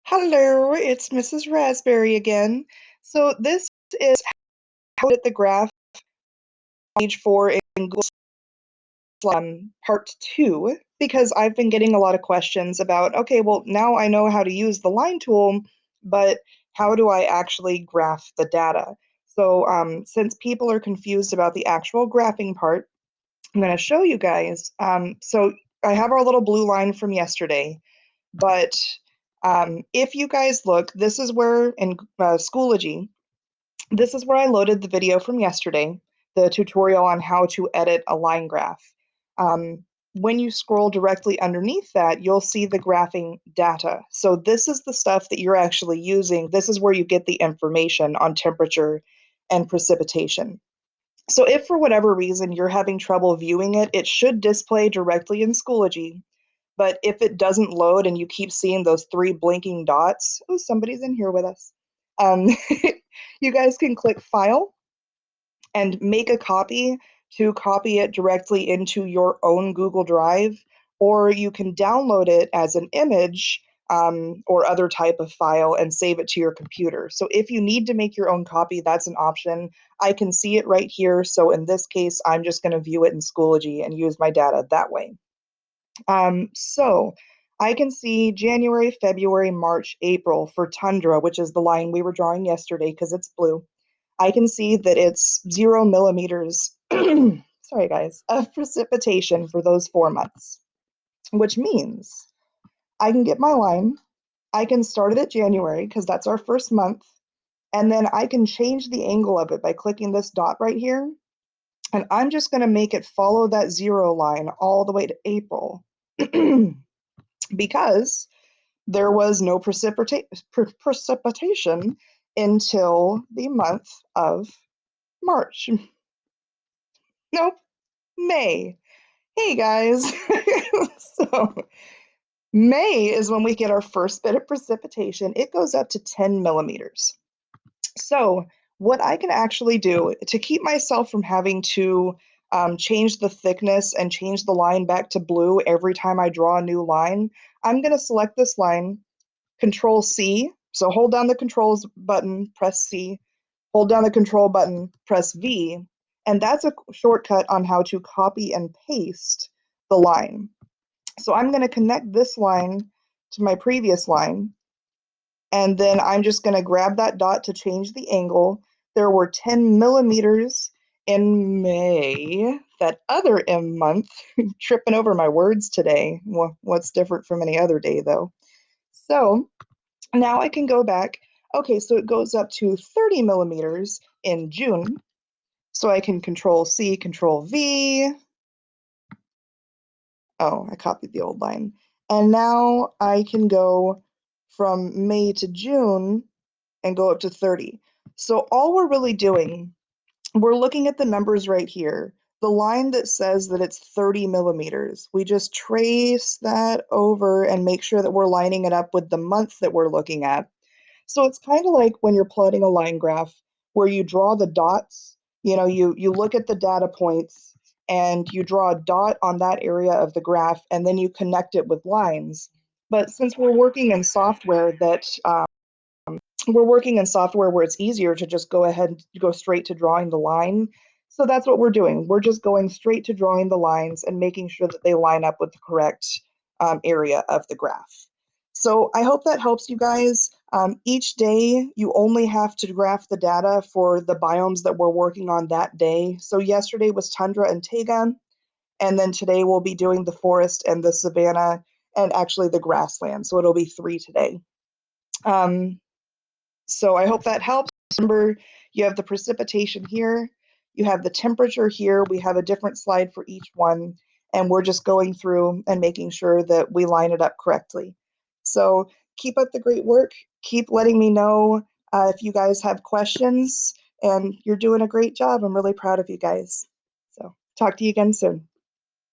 Hello, it's Mrs. Raspberry again. So this is how to get the graph page 4 in Google part 2 because I've been getting a lot of questions about, okay, well, now I know how to use the line tool, but how do I actually graph the data? So since people are confused about the actual graphing part, I'm going to show you guys. So I have our little blue line from yesterday. But if you guys look, this is where in Schoology, this is where I loaded the video from yesterday, the tutorial on how to edit a line graph. When you scroll directly underneath that, you'll see the graphing data. So this is the stuff that you're actually using. This is where you get the information on temperature and precipitation. So if for whatever reason you're having trouble viewing it, it should display directly in Schoology. But if it doesn't load and you keep seeing those three blinking dots, oh, somebody's in here with us. Um, you guys can click File and make a copy to copy it directly into your own Google Drive, or you can download it as an image or other type of file and save it to your computer. So if you need to make your own copy, that's an option. I can see it right here. So in this case, I'm just going to view it in Schoology and use my data that way. So I can see January, February, March, April for tundra, which is the line we were drawing yesterday because it's blue. I can see that it's 0 millimeters, sorry guys, of precipitation for those 4 months, which means I can get my line, I can start it at January because that's our first month, and then I can change the angle of it by clicking this dot right here, and I'm just going to make it follow that 0 line all the way to April because there was no precipitation until the month of March. Nope, May. Hey guys. So May is when we get our first bit of precipitation. It goes up to 10 millimeters. So what I can actually do to keep myself from having to change the thickness and change the line back to blue every time I draw a new line, I'm going to select this line, Control C. So hold down the controls button, press C, hold down the control button, press V, and that's a shortcut on how to copy and paste the line. So I'm going to connect this line to my previous line, and then I'm just going to grab that dot to change the angle. There were 10 millimeters in May, that other M month. Tripping over my words today. Well, what's different from any other day, though? So now I can go back. Okay, so it goes up to 30 millimeters in June. So I can Control C, Control V. Oh, I copied the old line. And now I can go from May to June and go up to 30. So all we're really doing, we're looking at the numbers right here. The line that says that it's 30 millimeters, we just trace that over and make sure that we're lining it up with the month that we're looking at. So it's kind of like when you're plotting a line graph where you draw the dots, you look at the data points and you draw a dot on that area of the graph and then you connect it with lines. But since we're working in software where it's easier to just go ahead and go straight to drawing the line. So that's what we're doing. We're just going straight to drawing the lines and making sure that they line up with the correct area of the graph. So I hope that helps you guys. Each day, you only have to graph the data for the biomes that we're working on that day. So yesterday was tundra and taiga, and then today we'll be doing the forest and the savanna and actually the grassland. So it'll be 3 today. So I hope that helps. Remember, you have the precipitation here, you have the temperature here, we have a different slide for each one, and we're just going through and making sure that we line it up correctly. So keep up the great work. Keep letting me know if you guys have questions, and you're doing a great job. I'm really proud of you guys. So talk to you again soon.